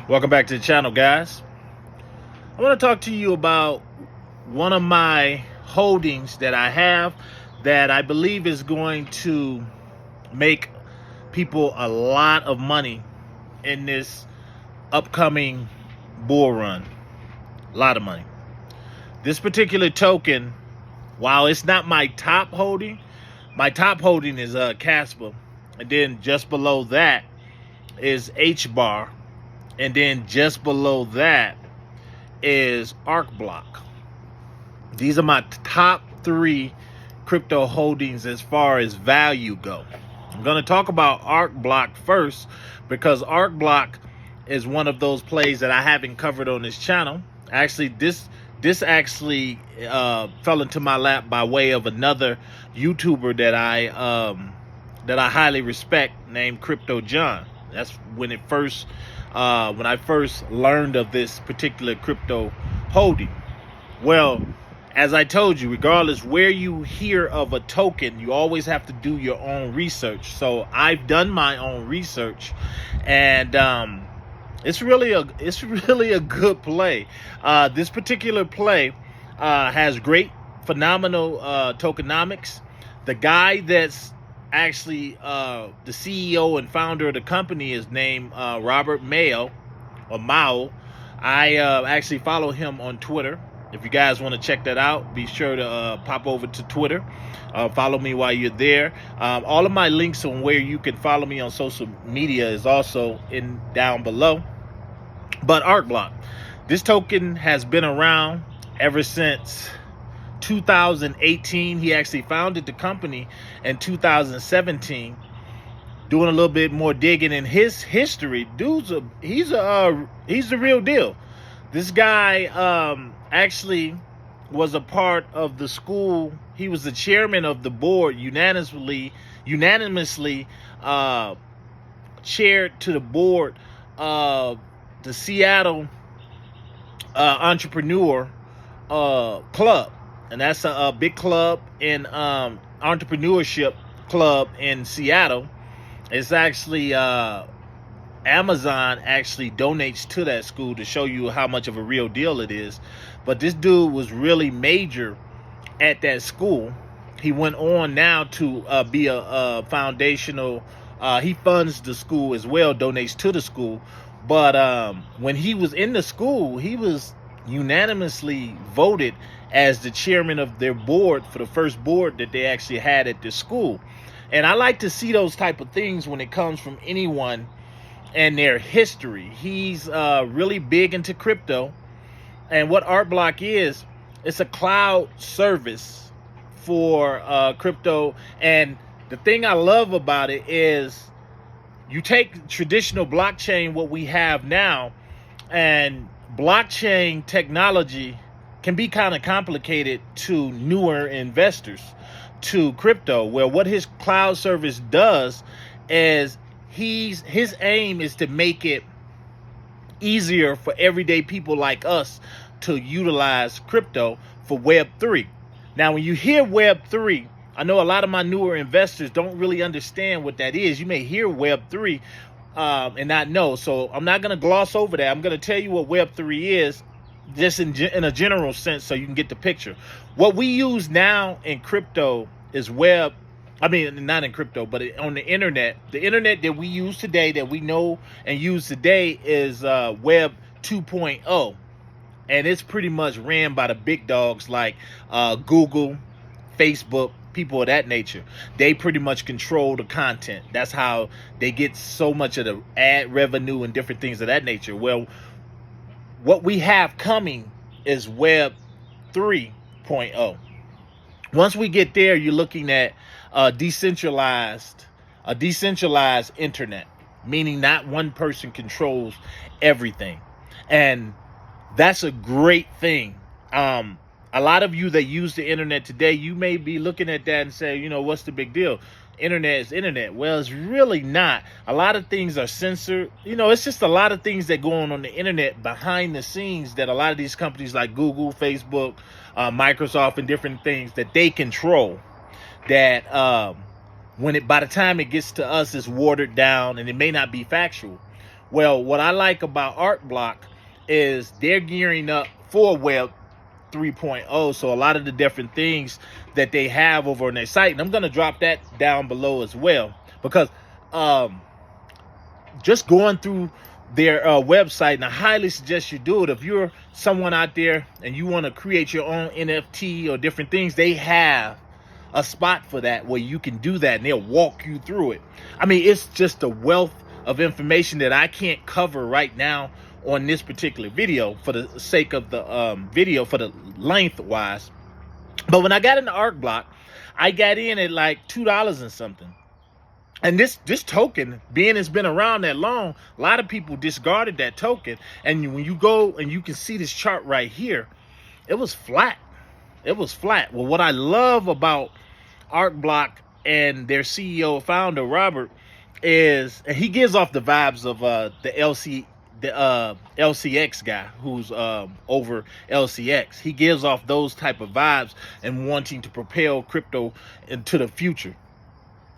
Welcome back to the channel, guys. I want to talk to you about one of my holdings that I have that I believe is going to make people a lot of money in this upcoming bull run. A lot of money. This particular token, while it's not my top holding is Casper, and then just below that is HBAR, and then just below that is ArcBlock. These are my top 3 crypto holdings as far as value go. I'm going to talk about ArcBlock first because ArcBlock is one of those plays that I haven't covered on this channel. Actually, this actually fell into my lap by way of another YouTuber that I highly respect, named Crypto John. That's when I first learned of this particular crypto holding. Well, as I told you, regardless where you hear of a token, you always have to do your own research. So I've done my own research, and it's really a good play. This particular play has phenomenal tokenomics. The guy that's actually the CEO and founder of the company is named Robert Mao. I actually follow him on Twitter. If you guys want to check that out, be sure to pop over to Twitter. Follow me while you're there. All of my links on where you can follow me on social media is also down below. But ArcBlock, this token has been around ever since 2018. He actually founded the company in 2017. Doing a little bit more digging in his history, he's the real deal. This guy actually was a part of the school. He was the chairman of the board, unanimously chaired to the board of the Seattle Entrepreneur Club. And that's a big club in entrepreneurship club in Seattle. It's actually Amazon actually donates to that school to show you how much of a real deal it is. But this dude was really major at that school. He went on now to be a foundational. He funds the school as well, donates to the school. But when he was in the school, he was unanimously voted as the chairman of their board for the first board that they actually had at the school. And I like to see those type of things when it comes from anyone and their history. He's really big into crypto. And what ArcBlock is, it's a cloud service for crypto. And the thing I love about it is you take traditional blockchain, what we have now, and blockchain technology can be kind of complicated to newer investors to crypto. Well, what his cloud service does is his aim is to make it easier for everyday people like us to utilize crypto for Web3. Now, when you hear Web3, I know a lot of my newer investors don't really understand what that is. You may hear Web3 and not know. So I'm not going to gloss over that. I'm going to tell you what Web3 is, just in a general sense, so you can get the picture. What we use now in crypto is not in crypto, but on the internet. The internet that we use today, that we know and use today, is Web 2.0. And it's pretty much ran by the big dogs like Google, Facebook, people of that nature. They pretty much control the content. That's how they get so much of the ad revenue and different things of that nature. Well, what we have coming is Web 3.0. Once we get there, you're looking at a decentralized internet, meaning not one person controls everything. And that's a great thing. A lot of you that use the internet today, you may be looking at that and say, what's the big deal? Internet is internet. Well, it's really not. A lot of things are censored. It's just a lot of things that go on the internet behind the scenes that a lot of these companies like Google, Facebook, Microsoft, and different things that they control, that by the time it gets to us, it's watered down and it may not be factual. Well, what I like about ArcBlock is they're gearing up for Web 3.0. So a lot of the different things that they have over on their site, and I'm going to drop that down below as well, because just going through their website, and I highly suggest you do it. If you're someone out there and you want to create your own NFT or different things, they have a spot for that where you can do that, and they'll walk you through it. I mean, it's just a wealth of information that I can't cover right now on this particular video for the sake of the video, for the length wise. But when I got into ArcBlock, I got in at like $2 and something. And this token, being it's been around that long, a lot of people discarded that token. And when you go and you can see this chart right here, it was flat. It was flat. Well, what I love about ArcBlock and their CEO, founder, Robert, is, and he gives off the vibes of the LCX guy who's over LCX. He gives off those type of vibes and wanting to propel crypto into the future.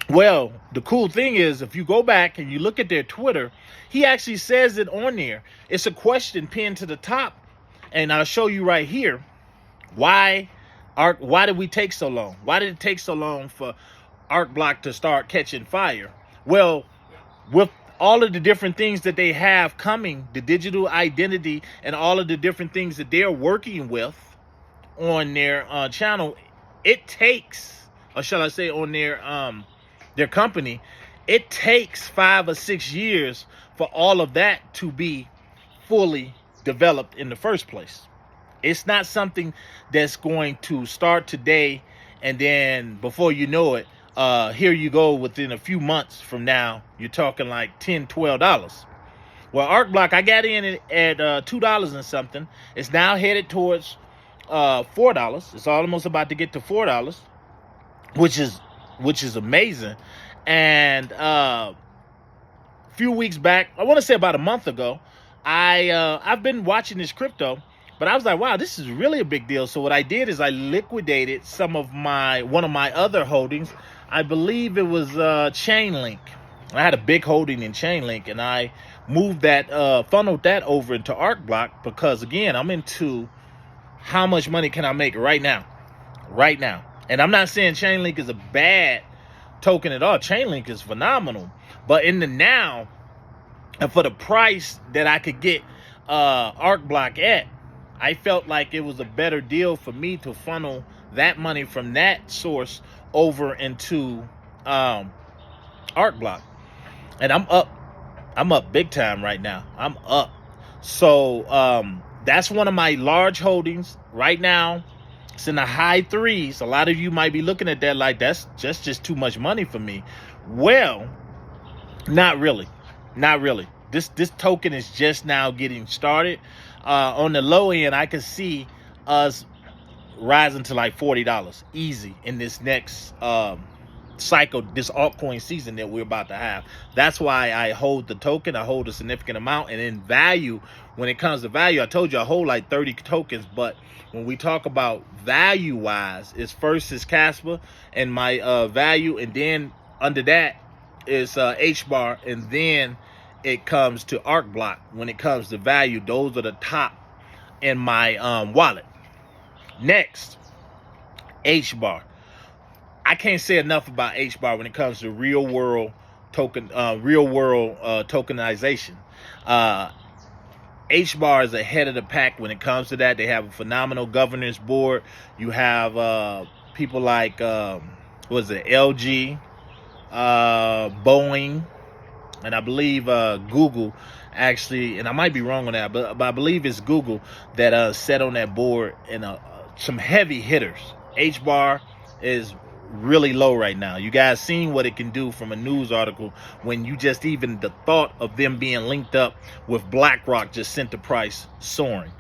Well, the cool thing is, if you go back and you look at their Twitter, he actually says it on there. It's a question pinned to the top, and I'll show you right here. Why did we take so long? Why did it take so long for ArcBlock to start catching fire? Well, with all of the different things that they have coming, the digital identity and all of the different things that they're working with on their channel, it takes, or shall I say on their company, it takes 5 or 6 years for all of that to be fully developed in the first place. It's not something that's going to start today and then before you know it, here you go, within a few months from now, you're talking like $10, $12. Well, ArcBlock, I got in at $2 and something. It's now headed towards $4. It's almost about to get to $4, which is amazing. And a few weeks back, I want to say about a month ago, I've been watching this crypto, but I was like, wow, this is really a big deal. So what I did is I liquidated one of my other holdings. I believe it was Chainlink. I had a big holding in Chainlink, and I moved that, funneled that over into ArcBlock, because again, I'm into how much money can I make right now. And I'm not saying Chainlink is a bad token at all. Chainlink is phenomenal, but in the now, and for the price that I could get ArcBlock at, I felt like it was a better deal for me to funnel that money from that source over into ArcBlock. And I'm up big time right now. I'm up. So that's one of my large holdings right now. It's in the high threes. A lot of you might be looking at that like that's just too much money for me. Well, not really. This token is just now getting started. On the low end, I can see us rising to like $40 easy in this next cycle, this altcoin season that we're about to have. That's why I hold the token. I hold a significant amount, and in value, when it comes to value, I told you I hold like 30 tokens, but when we talk about value wise, it's first is Casper and my value, and then under that is HBAR, and then it comes to ArcBlock. When it comes to value, those are the top in my wallet. Next, HBAR. I can't say enough about HBAR when it comes to real world tokenization. HBAR is ahead of the pack when it comes to that. They have a phenomenal governance board. You have people like LG, Boeing, and I believe Google actually, and I might be wrong on that, but I believe it's Google that sat on that board, and some heavy hitters. HBAR is really low right now. You guys seen what it can do from a news article when you just even the thought of them being linked up with BlackRock just sent the price soaring.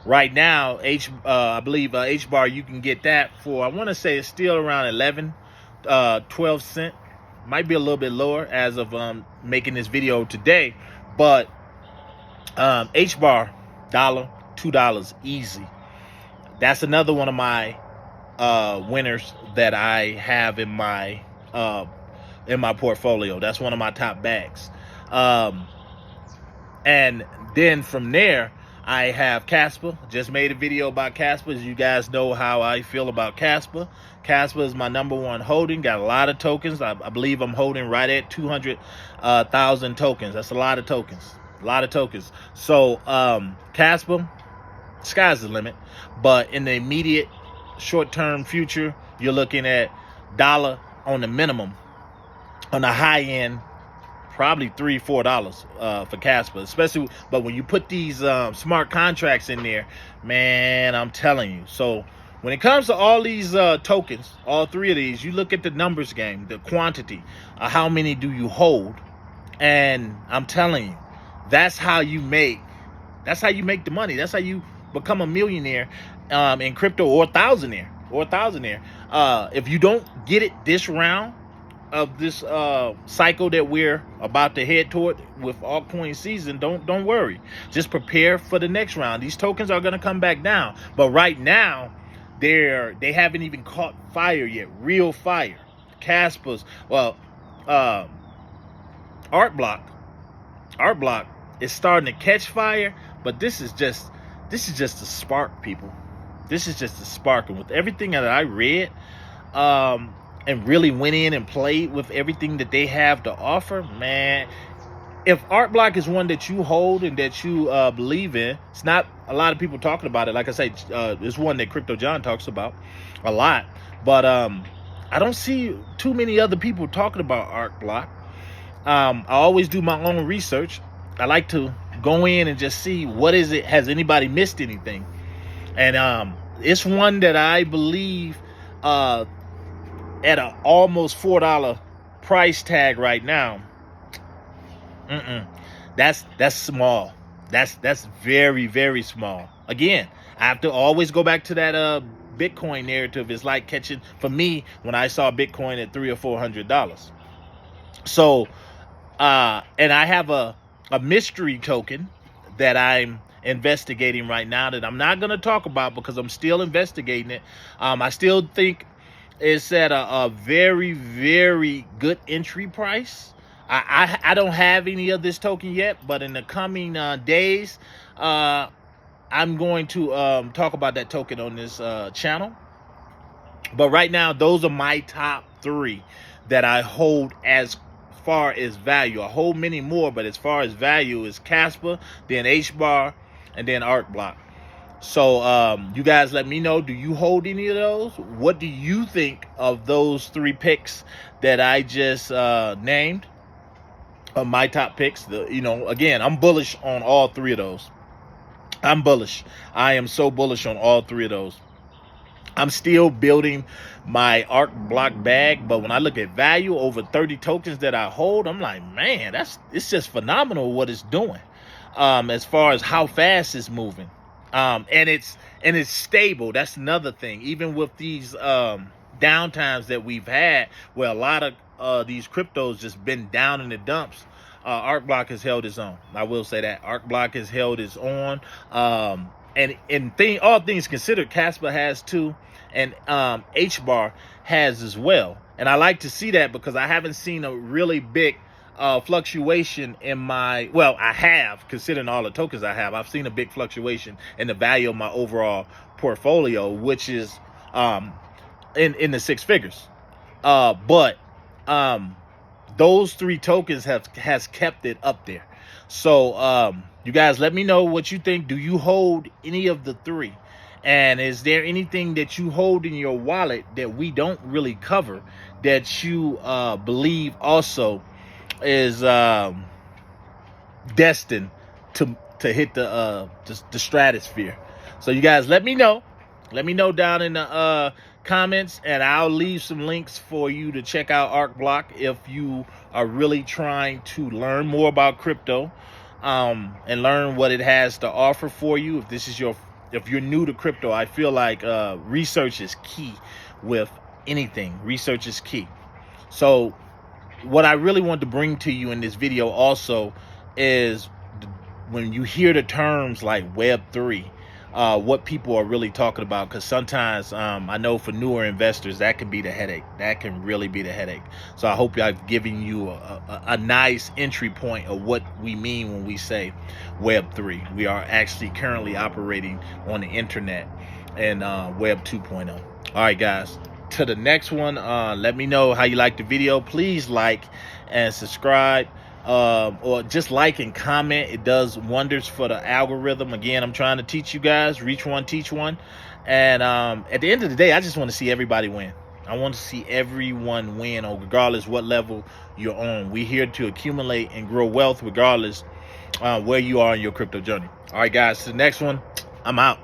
Right now, I believe HBAR, you can get that for, I want to say it's still around 12 cents. Might be a little bit lower as of making this video today, but HBAR, $2 easy. That's another one of my winners that I have in my portfolio. That's one of my top bags. And then from there, I have Casper. Just made a video about Casper. As you guys know how I feel about Casper. Casper is my #1 holding. Got a lot of tokens. I believe I'm holding right at 200,000 tokens. That's a lot of tokens. A lot of tokens. So Casper, sky's the limit. But in the immediate short-term future, you're looking at $1 on the minimum. On the high end, probably $3-4 for Casper, especially. But when you put these smart contracts in there, man, I'm telling you. So when it comes to all these tokens, all three of these, you look at the numbers game, the quantity, how many do you hold, and I'm telling you, that's how you make the money. That's how you become a millionaire in crypto, or thousandaire, if you don't get it this round of this cycle that we're about to head toward with altcoin season, don't worry. Just prepare for the next round. These tokens are going to come back down, but right now they haven't even caught fire yet. Real fire. Casper's, well, ArcBlock is starting to catch fire, but this is just a spark, people. This is just a spark. And with everything that I read, and really went in and played with everything that they have to offer, man, if ArcBlock is one that you hold and that you believe in, it's not a lot of people talking about it. Like I say, it's one that Crypto John talks about a lot, but I don't see too many other people talking about ArcBlock. I always do my own research. I like to go in and just see what is it. Has anybody missed anything? And it's one that I believe at an almost $4 price tag right now. That's small. That's very, very small. Again, I have to always go back to that Bitcoin narrative. It's like catching, for me, when I saw Bitcoin at $300 or $400. So and I have a mystery token that I'm investigating right now that I'm not going to talk about because I'm still investigating it. I still think it's at a very, very good entry price. I don't have any of this token yet, but in the coming days, I'm going to talk about that token on this channel. But right now, those are my top 3 that I hold as far as value. I hold many more, but as far as value is Casper, then HBAR, and then ArcBlock. So you guys let me know, do you hold any of those? What do you think of those 3 picks that I just named? My top picks. Again, I'm bullish on all 3 of those. I'm bullish. I am so bullish on all 3 of those. I'm still building my ArcBlock bag, but when I look at value, over 30 tokens that I hold, I'm like, man, it's just phenomenal what it's doing. As far as how fast it's moving. And it's stable. That's another thing. Even with these downtimes that we've had, where a lot of these cryptos just been down in the dumps, ArcBlock has held its own. I will say that ArcBlock has held its own. And all things considered, Casper has too, and HBAR has as well. And I like to see that because I haven't seen a really big fluctuation in my, well, I have, considering all the tokens I have, I've seen a big fluctuation in the value of my overall portfolio, which is in the 6 figures. But those 3 tokens has kept it up there. So you guys let me know what you think. Do you hold any of the 3? And is there anything that you hold in your wallet that we don't really cover that you believe also is destined to hit the stratosphere? So you guys let me know. Let me know down in the comments, and I'll leave some links for you to check out ArcBlock if you are really trying to learn more about crypto and learn what it has to offer for you. If you're new to crypto, I feel like research is key with anything. Research is key. So what I really want to bring to you in this video also is when you hear the terms like Web3 what people are really talking about, because sometimes I know for newer investors that can be the headache. That can really be the headache. So I hope I've given you a nice entry point of what we mean when we say Web3. We are actually currently operating on the internet and Web 2.0. All right, guys. To the next one. Let me know how you like the video. Please like and subscribe, or just like and comment. It does wonders for the algorithm. Again, I'm trying to teach you guys, reach one, teach one. And at the end of the day, I just want to see everybody win. I want to see everyone win, regardless what level you're on. We're here to accumulate and grow wealth regardless where you are in your crypto journey. All right, guys, to the next one. I'm out.